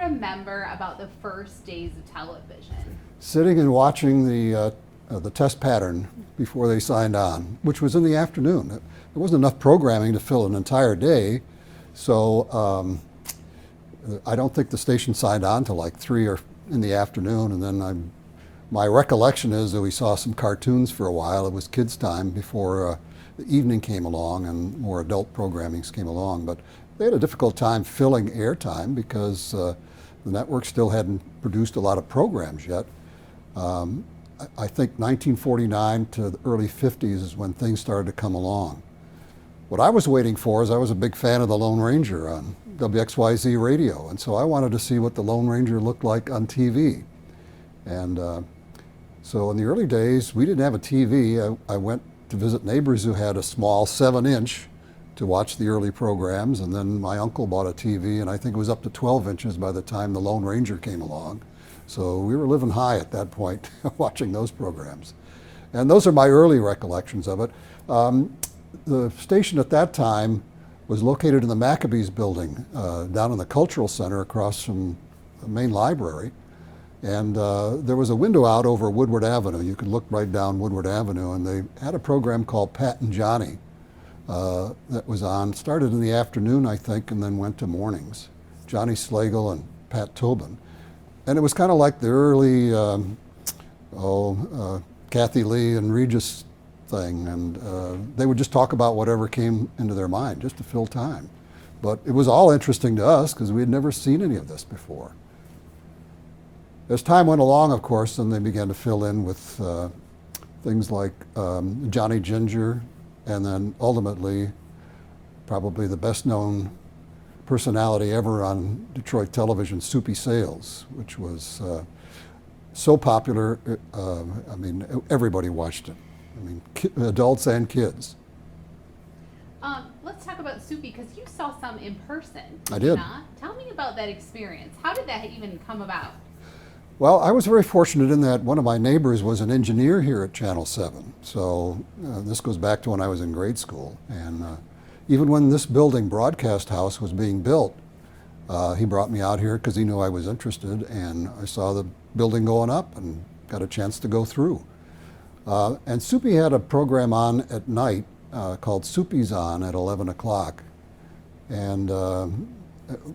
remember about the first days of television? Sitting and watching the test pattern before they signed on, which was in the afternoon. There wasn't enough programming to fill an entire day, so I don't think the station signed on till like 3 or in the afternoon, and then my recollection is that we saw some cartoons for a while. It was kids' time before the evening came along and more adult programmings came along. But they had a difficult time filling airtime because the network still hadn't produced a lot of programs yet. I think 1949 to the early 50s is when things started to come along. What I was waiting for is I was a big fan of the Lone Ranger on WXYZ radio, and so I wanted to see what the Lone Ranger looked like on TV. And so in the early days, we didn't have a TV. I went to visit neighbors who had a small 7-inch to watch the early programs, and then my uncle bought a TV, and I think it was up to 12 inches by the time the Lone Ranger came along. So we were living high at that point, watching those programs. And those are my early recollections of it. The station at that time was located in the Maccabees building, down in the Cultural Center across from the main library. And there was a window out over Woodward Avenue. You could look right down Woodward Avenue, and they had a program called Pat and Johnny that was on. Started in the afternoon, I think, and then went to mornings. Johnny Slagle and Pat Tobin. And it was kind of like the early Kathy Lee and Regis thing, and they would just talk about whatever came into their mind just to fill time. But it was all interesting to us because we had never seen any of this before. As time went along, of course, then they began to fill in with things like Johnny Ginger, and then ultimately probably the best known personality ever on Detroit television, Soupy Sales, which was so popular, I mean, everybody watched it. I mean, adults and kids. Let's talk about Soupy, because you saw some in person. I did. Not? Tell me about that experience. How did that even come about? Well, I was very fortunate in that one of my neighbors was an engineer here at Channel 7. So this goes back to when I was in grade school. And even when this building, Broadcast House, was being built, he brought me out here because he knew I was interested, and I saw the building going up and got a chance to go through. And Soupy had a program on at night called Supizan at 11 o'clock. And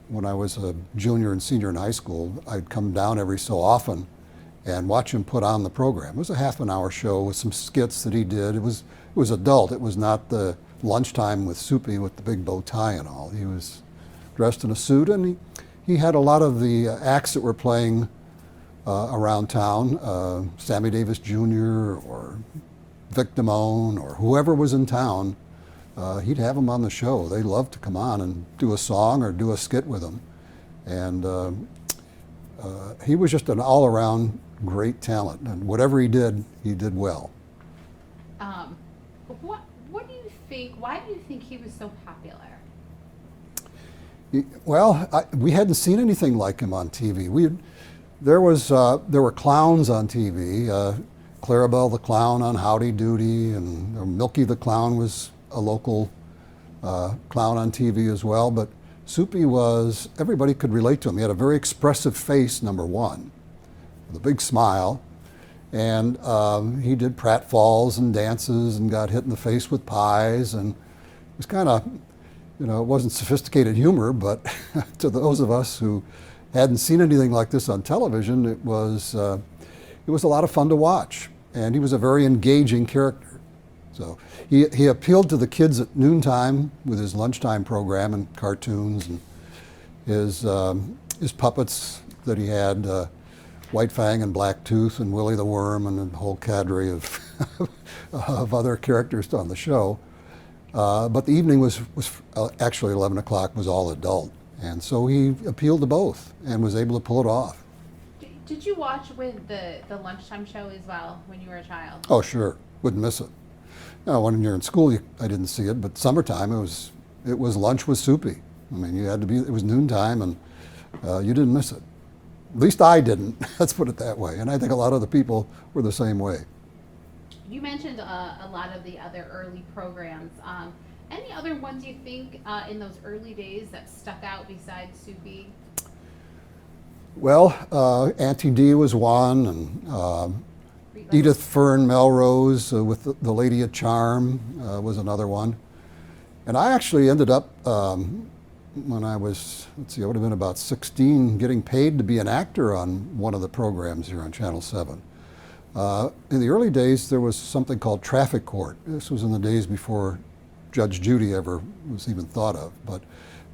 when I was a junior and senior in high school, I'd come down every so often and watch him put on the program. It was a half-an-hour show with some skits that he did. It was adult. It was not the Lunchtime with Soupy with the big bow tie and all. He was dressed in a suit, and he had a lot of the acts that were playing around town, Sammy Davis Jr. or Vic Damone or whoever was in town. He'd have them on the show. They loved to come on and do a song or do a skit with him. And he was just an all-around great talent, and whatever he did well. What do you think, why do you think he was so popular? Well, we hadn't seen anything like him on TV. There were clowns on TV. Clarabelle the Clown on Howdy Doody, and Milky the Clown was a local clown on TV as well. But Soupy was, everybody could relate to him. He had a very expressive face, number one, with a big smile. And he did pratfalls and dances and got hit in the face with pies. And it was kind of, it wasn't sophisticated humor, but to those of us who hadn't seen anything like this on television, it was a lot of fun to watch. And he was a very engaging character. So he appealed to the kids at noontime with his lunchtime program and cartoons and his puppets that he had, White Fang and Black Tooth and Willie the Worm and a whole cadre of of other characters on the show. But the evening was actually 11 o'clock was all adult. And so he appealed to both and was able to pull it off. Did you watch with the Lunchtime show as well when you were a child? Oh, sure. Wouldn't miss it. When you're in school, I didn't see it, but summertime, it was lunch with Soupy. I mean, you had to be, it was noontime, and you didn't miss it. At least I didn't, let's put it that way. And I think a lot of the people were the same way. You mentioned a lot of the other early programs. Any other ones you think in those early days that stuck out besides Soupy? Well, Auntie Dee was one, and Edith Fern Melrose with the Lady of Charm was another one. And I actually ended up, when I was, let's see, I would have been about 16, getting paid to be an actor on one of the programs here on Channel 7. In the early days, there was something called Traffic Court. This was in the days before Judge Judy ever was even thought of. But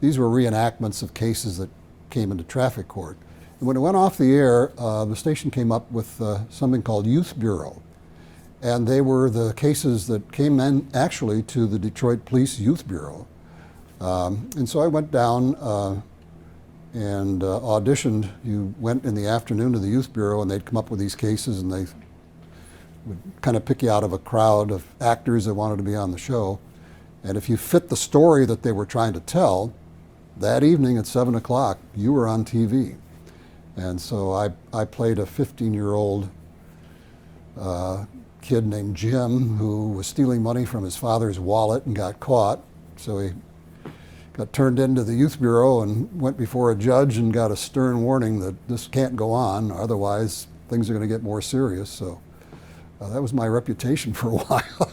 these were reenactments of cases that came into Traffic Court. And when it went off the air, the station came up with something called Youth Bureau. And they were the cases that came in actually to the Detroit Police Youth Bureau. And so I went down and auditioned. You went in the afternoon to the Youth Bureau, and they'd come up with these cases, and they would kind of pick you out of a crowd of actors that wanted to be on the show. And if you fit the story that they were trying to tell, that evening at 7 o'clock, you were on TV. And so I played a 15-year-old kid named Jim who was stealing money from his father's wallet and got caught. So he got turned into the Youth Bureau and went before a judge and got a stern warning that this can't go on, otherwise things are going to get more serious. So that was my reputation for a while.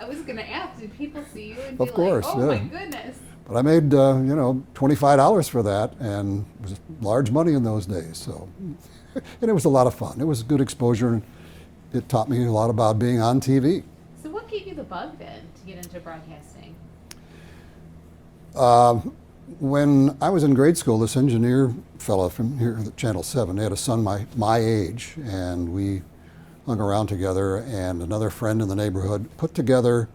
I was going to ask, did people see you and Of be course, like, oh yeah. my goodness? But I made, $25 for that, and it was large money in those days. So, and it was a lot of fun. It was good exposure, and it taught me a lot about being on TV. So what gave you the bug then to get into broadcasting? When I was in grade school, this engineer fellow from here at Channel 7, they had a son my age, and we hung around together, and another friend in the neighborhood put together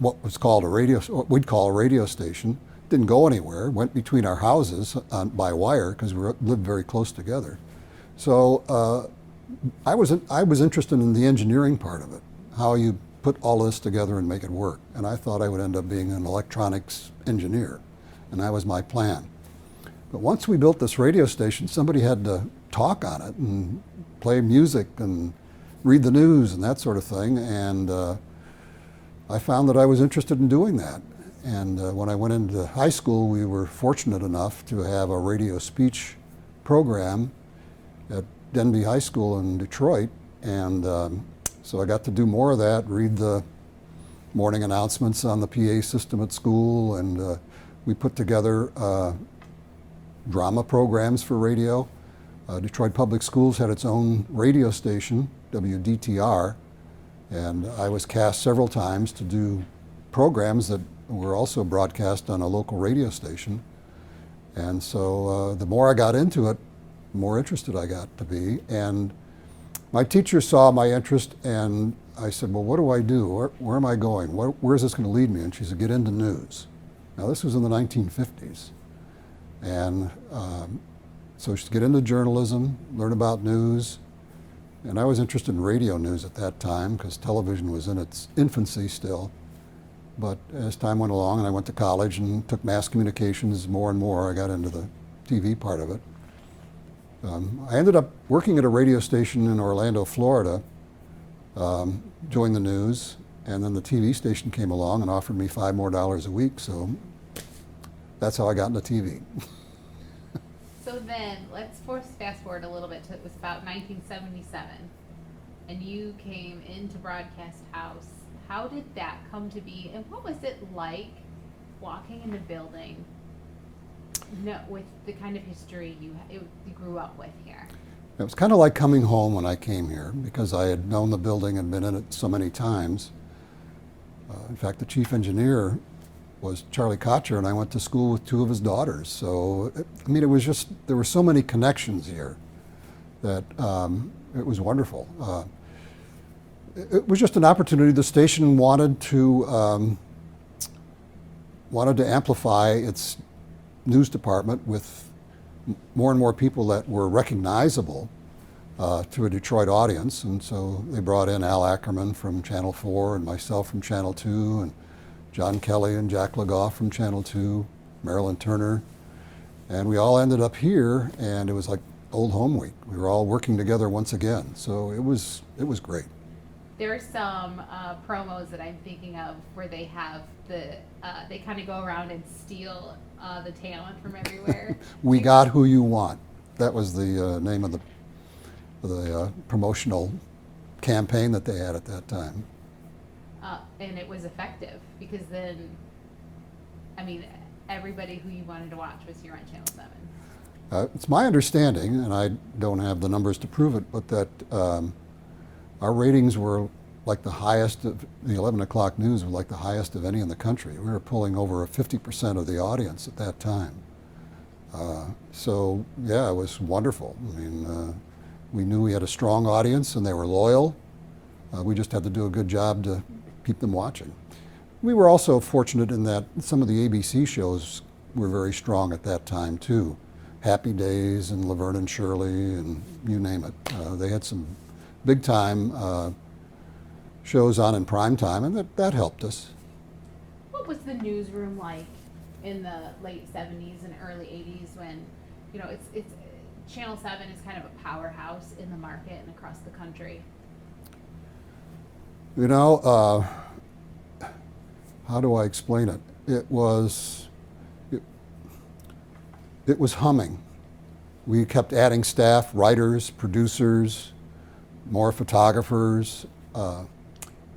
what was called what we'd call a radio station. Didn't go anywhere, went between our houses by wire because we lived very close together. So I was interested in the engineering part of it, how you put all this together and make it work. And I thought I would end up being an electronics engineer, and that was my plan. But once we built this radio station, somebody had to talk on it and play music and read the news and that sort of thing. And I found that I was interested in doing that. And when I went into high school, we were fortunate enough to have a radio speech program at Denby High School in Detroit. And so I got to do more of that, read the morning announcements on the PA system at school, and we put together drama programs for radio. Detroit Public Schools had its own radio station, WDTR, and I was cast several times to do programs that were also broadcast on a local radio station. And so the more I got into it, the more interested I got to be. And my teacher saw my interest, and I said, well, what do I do? Where am I going? Where is this going to lead me? And she said, get into news. Now, this was in the 1950s. And so she said, get into journalism, learn about news. And I was interested in radio news at that time because television was in its infancy still. But as time went along and I went to college and took mass communications more and more, I got into the TV part of it. I ended up working at a radio station in Orlando, Florida, doing the news, and then the TV station came along and offered me $5 more a week, so that's how I got into TV. So then, let's fast forward a little bit to, it was about 1977, and you came into Broadcast House. How did that come to be, and what was it like walking in the building with the kind of history you grew up with here? It was kind of like coming home when I came here because I had known the building and been in it so many times. In fact, the chief engineer was Charlie Kocher, and I went to school with two of his daughters. So, it was just, there were so many connections here that it was wonderful. It was just an opportunity. The station wanted to amplify its news department with more and more people that were recognizable to a Detroit audience, and so they brought in Al Ackerman from Channel 4 and myself from Channel 2 and John Kelly and Jack Legoff from Channel 2, Marilyn Turner, and we all ended up here, and it was like old home week. We were all working together once again, so it was great. There are some promos that I'm thinking of where they have they kind of go around and steal the talent from everywhere. We got who you want. That was the name of the promotional campaign that they had at that time. And it was effective because then, I mean, everybody who you wanted to watch was here on Channel 7. It's my understanding, and I don't have the numbers to prove it, but that our ratings were like the highest of the 11 o'clock news, were like the highest of any in the country. We were pulling over 50% of the audience at that time. So yeah, it was wonderful. I mean, we knew we had a strong audience and they were loyal. We just had to do a good job to keep them watching. We were also fortunate in that some of the ABC shows were very strong at that time too. Happy Days and Laverne and Shirley and you name it. They had some big time shows on in prime time, and that helped us. What was the newsroom like in the late 70s and early 80s when, you know, it's Channel 7 is kind of a powerhouse in the market and across the country? You know, how do I explain it? It was humming. We kept adding staff, writers, producers, more photographers,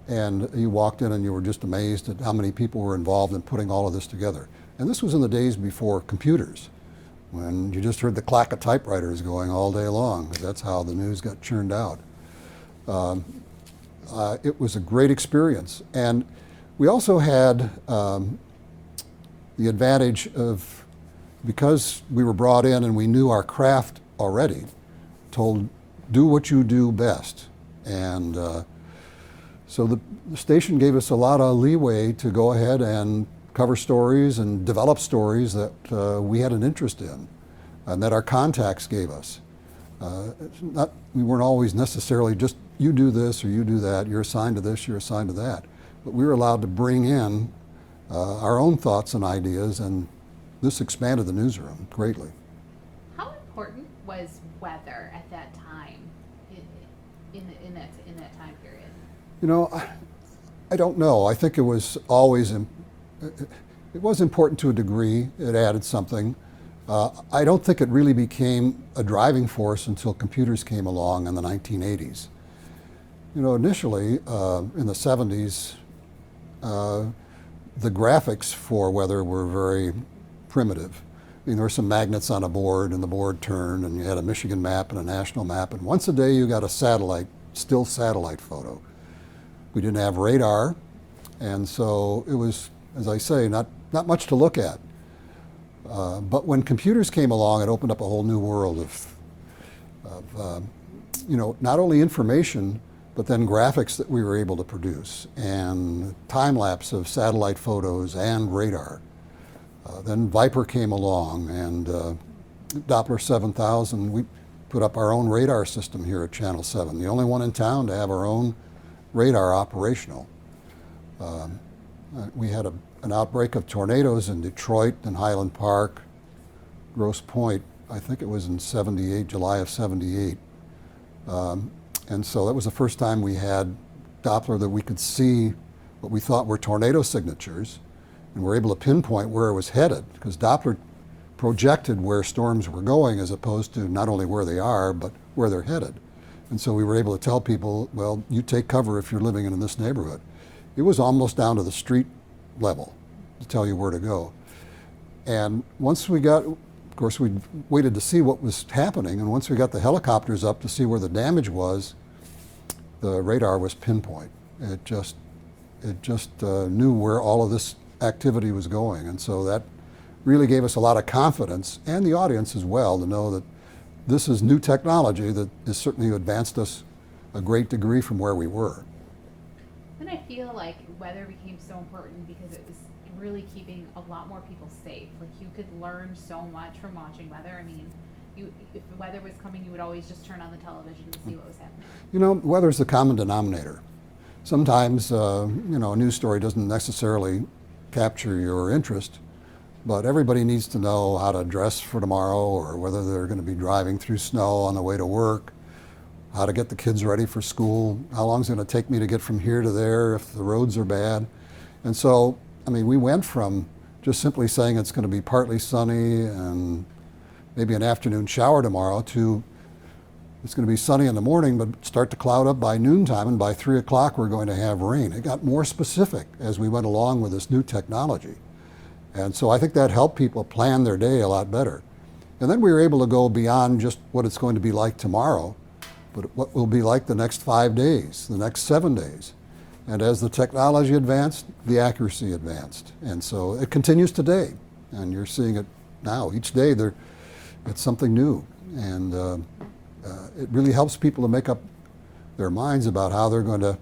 and you walked in and you were just amazed at how many people were involved in putting all of this together. And this was in the days before computers, when you just heard the clack of typewriters going all day long. That's how the news got churned out. It was a great experience. And we also had the advantage of, because we were brought in and we knew our craft already, told, do what you do best. And so the station gave us a lot of leeway to go ahead and cover stories and develop stories that we had an interest in and that our contacts gave us. We weren't always necessarily just, you do this or you do that, you're assigned to this, you're assigned to that. But we were allowed to bring in our own thoughts and ideas, and this expanded the newsroom greatly. How important was weather at that time, in that time period? You know, I don't know. I think it was always, it was important to a degree. It added something. I don't think it really became a driving force until computers came along in the 1980s. You know, initially, in the 70s, the graphics for weather were very primitive. I mean, there were some magnets on a board and the board turned and you had a Michigan map and a national map, and once a day you got a still satellite photo. We didn't have radar, and so it was, as I say, not much to look at. But when computers came along, it opened up a whole new world of you know, not only information, but then graphics that we were able to produce, and time-lapse of satellite photos and radar. Then Viper came along, and Doppler 7000, we put up our own radar system here at Channel 7, the only one in town to have our own radar operational. We had an outbreak of tornadoes in Detroit and Highland Park, Grosse Pointe, I think it was in '78, July of '78. And so that was the first time we had Doppler that we could see what we thought were tornado signatures, and were able to pinpoint where it was headed, because Doppler projected where storms were going as opposed to not only where they are, but where they're headed. And so we were able to tell people, well, you take cover if you're living in this neighborhood. It was almost down to the street level to tell you where to go. And once we got, of course, we waited to see what was happening, and once we got the helicopters up to see where the damage was, the radar was pinpoint. It just knew where all of this activity was going, and so that really gave us a lot of confidence, and the audience as well, to know that this is new technology that has certainly advanced us a great degree from where we were. And I feel like weather became so important because it was really keeping a lot more people safe. Like, you could learn so much from watching weather. I mean, if the weather was coming, you would always just turn on the television to see what was happening. You know, weather's the common denominator. Sometimes, you know, a news story doesn't necessarily capture your interest, but everybody needs to know how to dress for tomorrow, or whether they're going to be driving through snow on the way to work, how to get the kids ready for school, how long it's going to take me to get from here to there if the roads are bad. And so, I mean, we went from just simply saying it's going to be partly sunny and maybe an afternoon shower tomorrow, to it's going to be sunny in the morning but start to cloud up by noontime, and by 3 o'clock we're going to have rain. It got more specific as we went along with this new technology. And so I think that helped people plan their day a lot better. And then we were able to go beyond just what it's going to be like tomorrow, but what will be like the next 5 days, the next 7 days. And as the technology advanced, the accuracy advanced. And so it continues today. And you're seeing it now. Each day it's something new. And it really helps people to make up their minds about how they're going to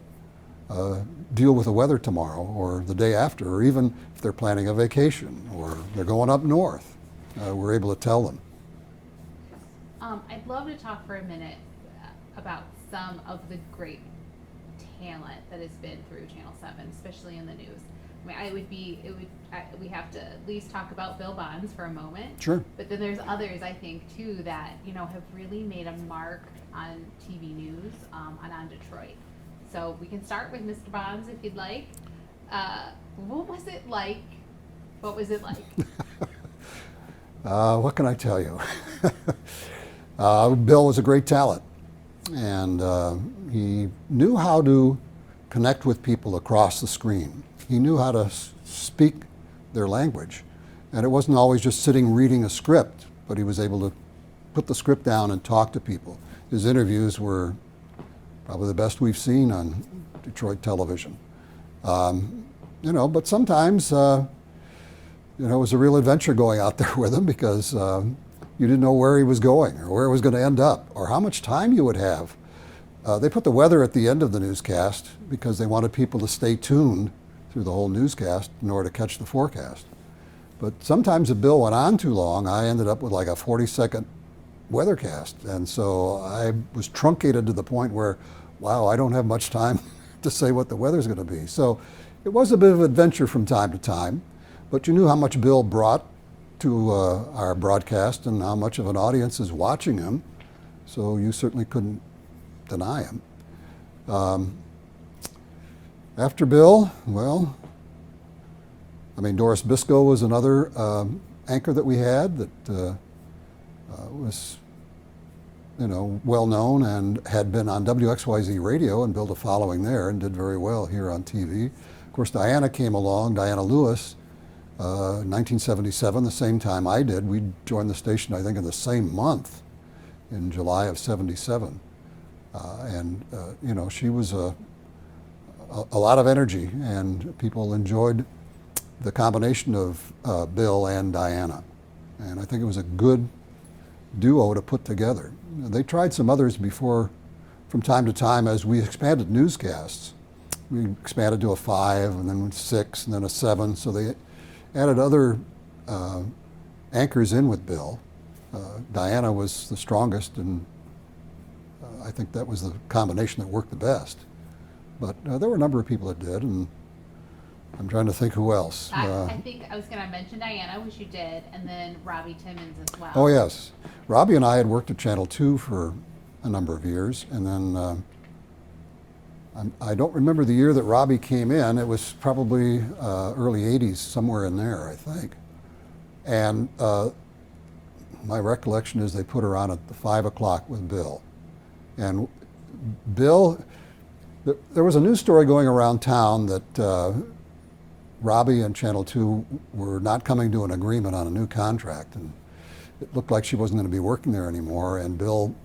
deal with the weather tomorrow or the day after, or even if they're planning a vacation or they're going up north. We're able to tell them. I'd love to talk for a minute about some of the great talent that has been through Channel 7, especially in the news. I mean, we have to at least talk about Bill Bonds for a moment. Sure. But then there's others, I think, too, that, have really made a mark on TV news, and on Detroit. So we can start with Mr. Bonds if you'd like. What was it like? What was it like? What can I tell you? Bill was a great talent, and he knew how to connect with people across the screen. He knew how to speak their language, and it wasn't always just sitting reading a script, but he was able to put the script down and talk to people. His interviews were probably the best we've seen on Detroit television. But sometimes it was a real adventure going out there with him, because you didn't know where he was going or where it was going to end up or how much time you would have. They put the weather at the end of the newscast because they wanted people to stay tuned through the whole newscast in order to catch the forecast. But sometimes if Bill went on too long, I ended up with like a 40-second weathercast. And so I was truncated to the point where, wow, I don't have much time to say what the weather's going to be. So it was a bit of an adventure from time to time, but you knew how much Bill brought to our broadcast and how much of an audience is watching him. So you certainly couldn't deny him. After Bill, Doris Biscoe was another anchor that we had that was, well known and had been on WXYZ radio and built a following there and did very well here on TV. Of course, Diana came along, Diana Lewis, 1977, the same time I did. We joined the station, I think, in the same month, in July of '77. She was a lot of energy, and people enjoyed the combination of Bill and Diana. And I think it was a good duo to put together. They tried some others before, from time to time, as we expanded newscasts. We expanded to a 5, and then 6, and then a 7, so they added other anchors in with Bill. Diana was the strongest, and I think that was the combination that worked the best. But there were a number of people that did, and I'm trying to think who else. I think I was going to mention Diana, which you did, and then Robbie Timmons as well. Oh, yes. Robbie and I had worked at Channel 2 for a number of years, and then I don't remember the year that Robbie came in. It was probably early 80s, somewhere in there, I think. And my recollection is they put her on at the 5 o'clock with Bill. And Bill, there was a news story going around town that Robbie and Channel 2 were not coming to an agreement on a new contract, and it looked like she wasn't going to be working there anymore, and Bill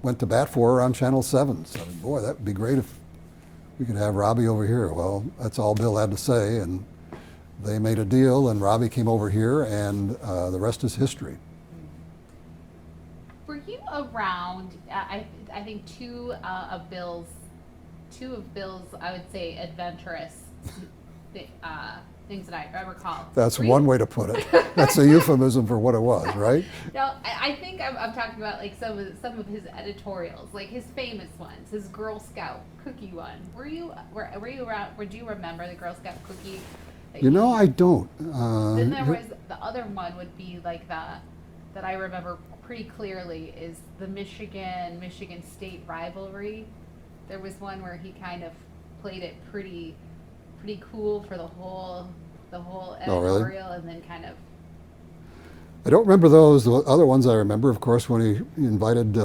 went to bat for her on Channel 7. So, boy, that would be great if we could have Robbie over here. Well, that's all Bill had to say, and they made a deal, and Robbie came over here, and the rest is history. Were you around, I think two of Bill's, I would say, adventurous things that I recall. That's one way to put it. That's a euphemism for what it was, right? No, I think I'm talking about like some of his editorials, like his famous ones, his Girl Scout cookie one. Were you around? Would you remember the Girl Scout cookie? I don't. Then there was the other one would be like that I remember pretty clearly is the Michigan State rivalry. There was one where he kind of played it pretty cool for the whole the whole Oh, really? editorial and then kind of. I don't remember those. The other ones I remember, of course, when he invited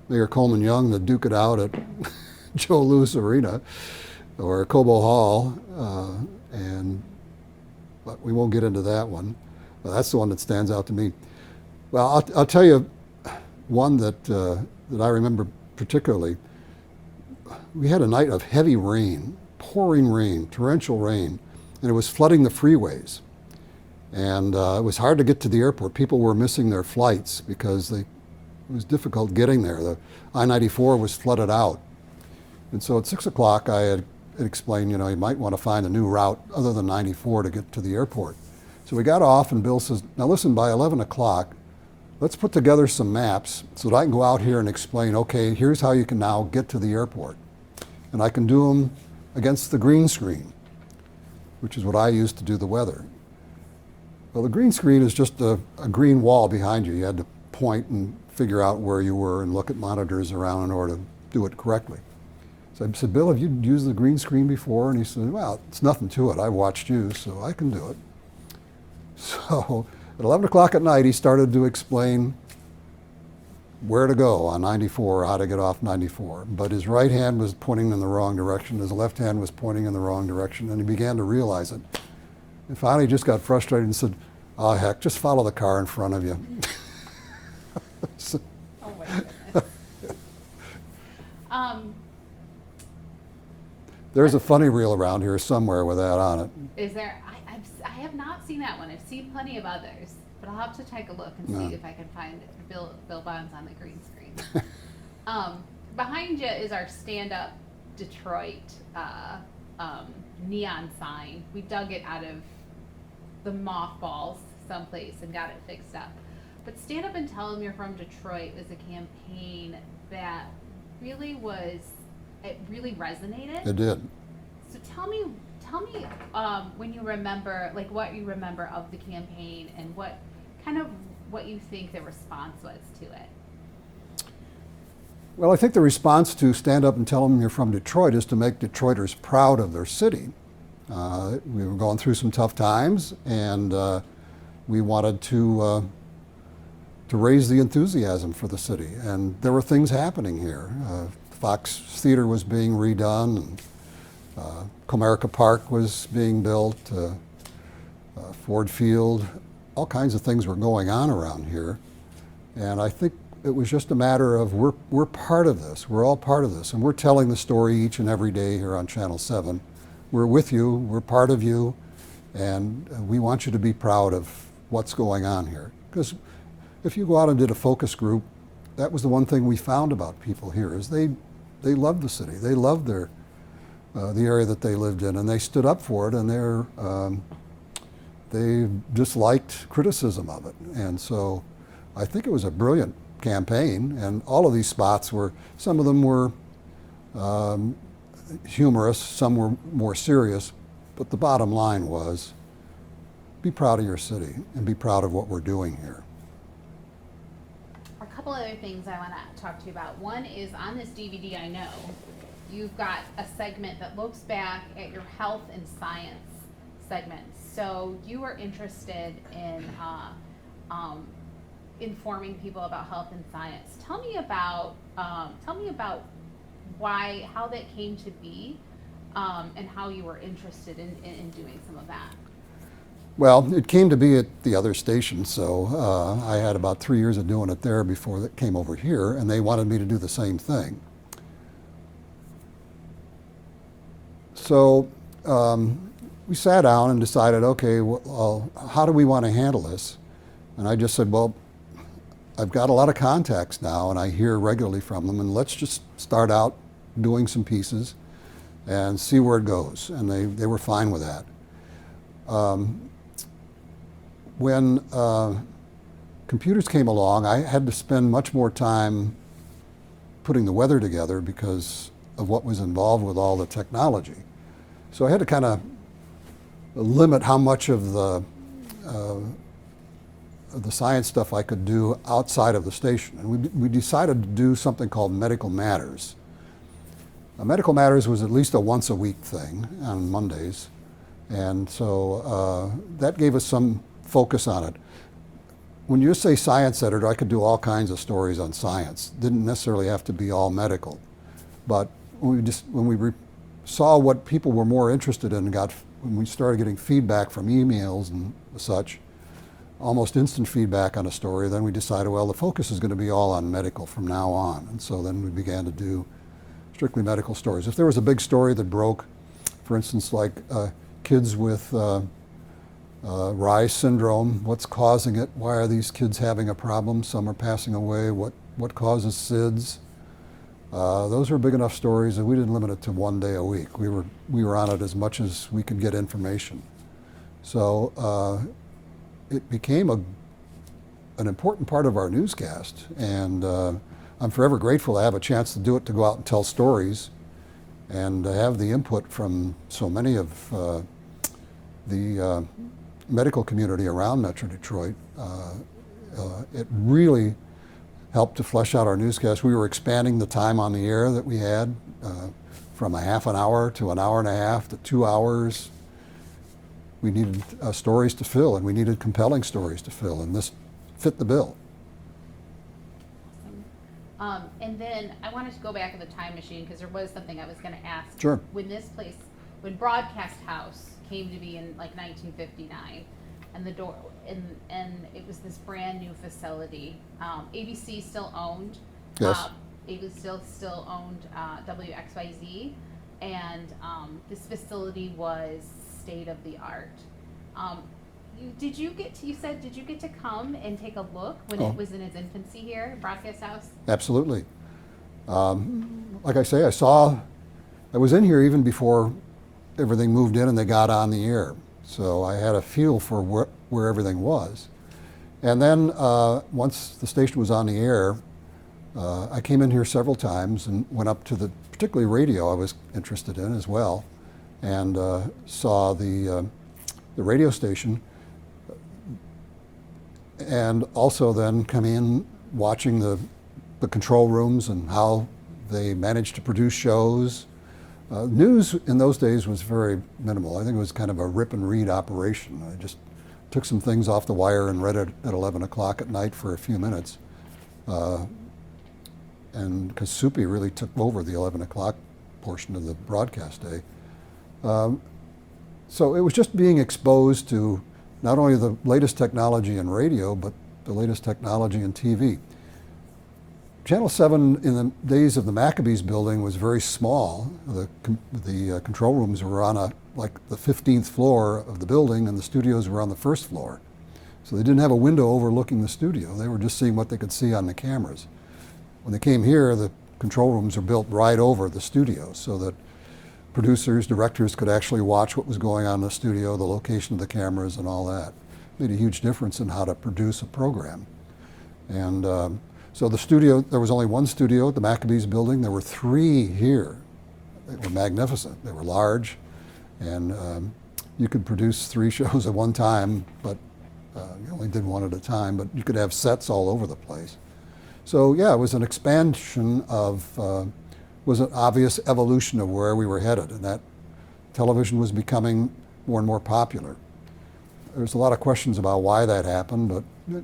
Mayor Coleman Young to duke it out at Joe Louis Arena or Cobo Hall, but we won't get into that one. That's the one that stands out to me. Well, I'll tell you one that I remember particularly. We had a night of heavy rain, pouring rain, torrential rain, and it was flooding the freeways. And it was hard to get to the airport. People were missing their flights because it was difficult getting there. The I-94 was flooded out. And so at 6 o'clock, I had explained, you might want to find a new route other than 94 to get to the airport. So we got off, and Bill says, now listen, by 11 o'clock, let's put together some maps so that I can go out here and explain, okay, here's how you can now get to the airport. And I can do them against the green screen, which is what I used to do the weather. Well, the green screen is just a green wall behind you. You had to point and figure out where you were and look at monitors around in order to do it correctly. So I said, Bill, have you used the green screen before? And he said, well, it's nothing to it. I watched you, so I can do it. So at 11 o'clock at night, he started to explain where to go on 94, how to get off 94. But his right hand was pointing in the wrong direction. His left hand was pointing in the wrong direction, and he began to realize it. And finally, he just got frustrated and said, oh, heck, just follow the car in front of you. Oh, my goodness. There's a funny reel around here somewhere with that on it. Is there? I have not seen that one. I've seen plenty of others, but I'll have to take a look and see if I can find Bill Bonds on the green screen. Behind you is our stand-up Detroit neon sign. We dug it out of the mothballs someplace and got it fixed up. But Stand Up and Tell Them You're From Detroit is a campaign that really really resonated. It did. So tell me when you remember, like what you remember of the campaign and what you think the response was to it. Well, I think the response to Stand Up and Tell Them You're From Detroit is to make Detroiters proud of their city. We were going through some tough times, and we wanted to raise the enthusiasm for the city. And there were things happening here. Fox Theater was being redone, and Comerica Park was being built, Ford Field, all kinds of things were going on around here. And I think it was just a matter of we're part of this. We're all part of this. And we're telling the story each and every day here on Channel 7. We're with you, we're part of you, and we want you to be proud of what's going on here. Because if you go out and did a focus group, that was the one thing we found about people here, is they loved the city. They loved the area that they lived in, and they stood up for it, and they disliked criticism of it. And so I think it was a brilliant campaign, and all of these spots some of them were humorous, some were more serious, but the bottom line was, be proud of your city and be proud of what we're doing here. A couple other things I want to talk to you about. One is on this DVD, I know, you've got a segment that looks back at your health and science segment. So you were interested in informing people about health and science. Tell me about how that came to be, and how you were interested in doing some of that. Well, it came to be at the other station, so I had about 3 years of doing it there before it came over here, and they wanted me to do the same thing. So we sat down and decided, okay, well, how do we want to handle this? And I just said, well, I've got a lot of contacts now, and I hear regularly from them, and let's just start out doing some pieces and see where it goes. And they were fine with that. When computers came along, I had to spend much more time putting the weather together because of what was involved with all the technology. So I had to kind of limit how much of the science stuff I could do outside of the station. And we decided to do something called Medical Matters. Medical Matters was at least a once-a-week thing on Mondays. And so that gave us some focus on it. When you say science editor, I could do all kinds of stories on science. Didn't necessarily have to be all medical. But when we saw what people were more interested in, when we started getting feedback from emails and such, almost instant feedback on a story, then we decided, well, the focus is going to be all on medical from now on. And so then we began to do strictly medical stories. If there was a big story that broke, for instance, like kids with Rye syndrome, what's causing it? Why are these kids having a problem? Some are passing away. What causes SIDS? Those were big enough stories that we didn't limit it to one day a week. We were on it as much as we could get information. So it became an important part of our newscast, and I'm forever grateful to have a chance to do it, to go out and tell stories, and to have the input from so many of the medical community around Metro Detroit. It really helped to flesh out our newscast. We were expanding the time on the air that we had from a half an hour to an hour and a half to 2 hours. We needed stories to fill, and we needed compelling stories to fill, and this fit the bill. And then I wanted to go back in the time machine because there was something I was going to ask. Sure. When Broadcast House came to be in like 1959, and it was this brand new facility. ABC still owned. Yes. It was still owned WXYZ, and this facility was state of the art. Did you get to come and take a look when it was in its infancy here, Broadcast House? Absolutely. Like I say, I was in here even before everything moved in and they got on the air. So I had a feel for where everything was. And then once the station was on the air, I came in here several times and went up to particularly radio I was interested in as well, and saw the radio station, and also then come in watching the control rooms and how they managed to produce shows. News in those days was very minimal. I think it was kind of a rip and read operation. I just took some things off the wire and read it at 11 o'clock at night for a few minutes. And because Soupy really took over the 11 o'clock portion of the broadcast day. So it was just being exposed to not only the latest technology in radio, but the latest technology in TV. Channel 7 in the days of the Maccabees building was very small. The control rooms were on like the 15th floor of the building, and the studios were on the first floor. So they didn't have a window overlooking the studio. They were just seeing what they could see on the cameras. When they came here, the control rooms were built right over the studio so that producers, directors could actually watch what was going on in the studio, the location of the cameras and all that. It made a huge difference in how to produce a program. And so the studio, there was only one studio at the Maccabees building. There were 3 here. They were magnificent. They were large, and you could produce 3 shows at one time, but you only did one at a time, but you could have sets all over the place. So yeah, it was an expansion was an obvious evolution of where we were headed, and that television was becoming more and more popular. There's a lot of questions about why that happened, but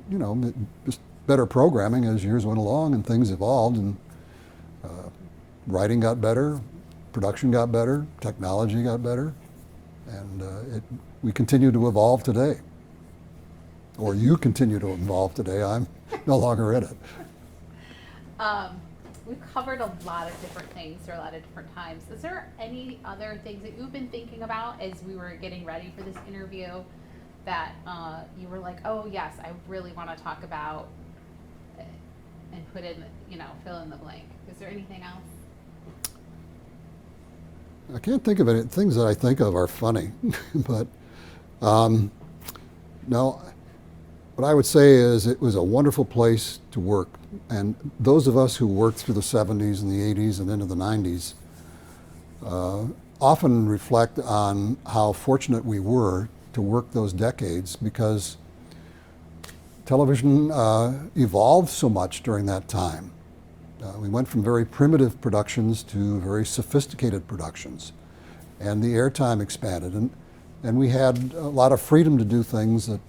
you know, just better programming as years went along and things evolved, and writing got better, production got better, technology got better, and we continue to evolve today. Or you continue to evolve today. I'm no longer in it. We've covered a lot of different things for a lot of different times. Is there any other things that you've been thinking about as we were getting ready for this interview that you were like, oh yes, I really want to talk about and put in, fill in the blank? Is there anything else? I can't think of any. Things that I think of are funny, but no. What I would say is it was a wonderful place to work, and those of us who worked through the 70s and the 80s and into the 90s often reflect on how fortunate we were to work those decades, because television evolved so much during that time. We went from very primitive productions to very sophisticated productions, and the airtime expanded. And And we had a lot of freedom to do things that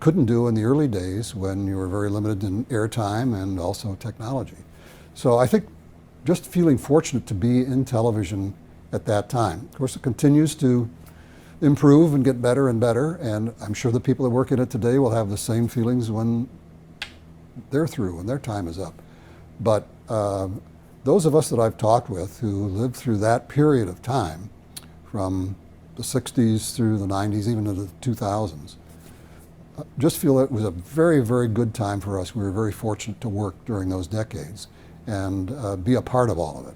couldn't do in the early days when you were very limited in airtime and also technology. So I think just feeling fortunate to be in television at that time. Of course, it continues to improve and get better and better, and I'm sure the people that work in it today will have the same feelings when they're through, when their time is up. But those of us that I've talked with who lived through that period of time, from the 60s through the 90s, even into the 2000s, just feel it was a very, very good time for us. We were very fortunate to work during those decades and be a part of all of it.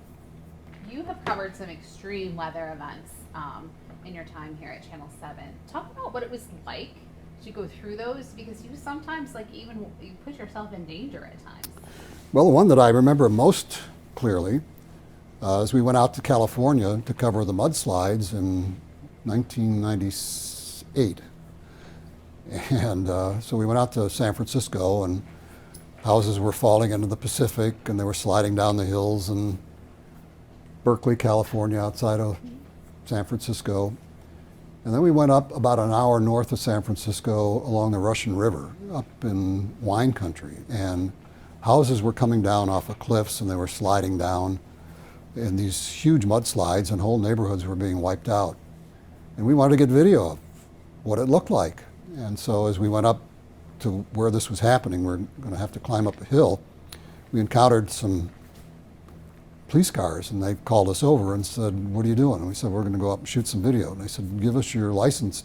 You have covered some extreme weather events in your time here at Channel 7. Talk about what it was like to go through those, because you sometimes you put yourself in danger at times. Well, the one that I remember most clearly is we went out to California to cover the mudslides in 1998. And so we went out to San Francisco, and houses were falling into the Pacific, and they were sliding down the hills in Berkeley, California, outside of San Francisco. And then we went up about an hour north of San Francisco along the Russian River, up in wine country. And houses were coming down off of cliffs, and they were sliding down in these huge mudslides, and whole neighborhoods were being wiped out. And we wanted to get video of what it looked like. And so as we went up to where this was happening, we're going to have to climb up a hill, we encountered some police cars, and they called us over and said, "What are you doing?" And we said, "We're going to go up and shoot some video." And they said, "Give us your license,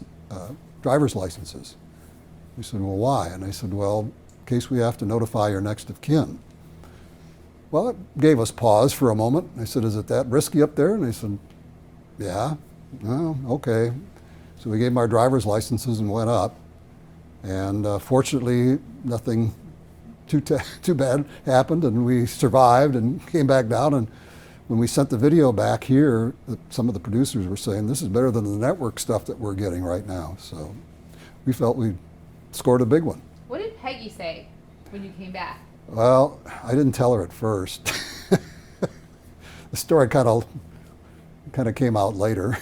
driver's licenses." We said, "Well, why?" And they said, "Well, in case we have to notify your next of kin." Well, it gave us pause for a moment. I said, "Is it that risky up there?" And they said, "Yeah." "Well, okay." So we gave them our driver's licenses and went up. And fortunately, nothing too bad happened, and we survived and came back down. And when we sent the video back here, some of the producers were saying, "This is better than the network stuff that we're getting right now." So we felt we scored a big one. What did Peggy say when you came back? Well, I didn't tell her at first. The story kind of came out later.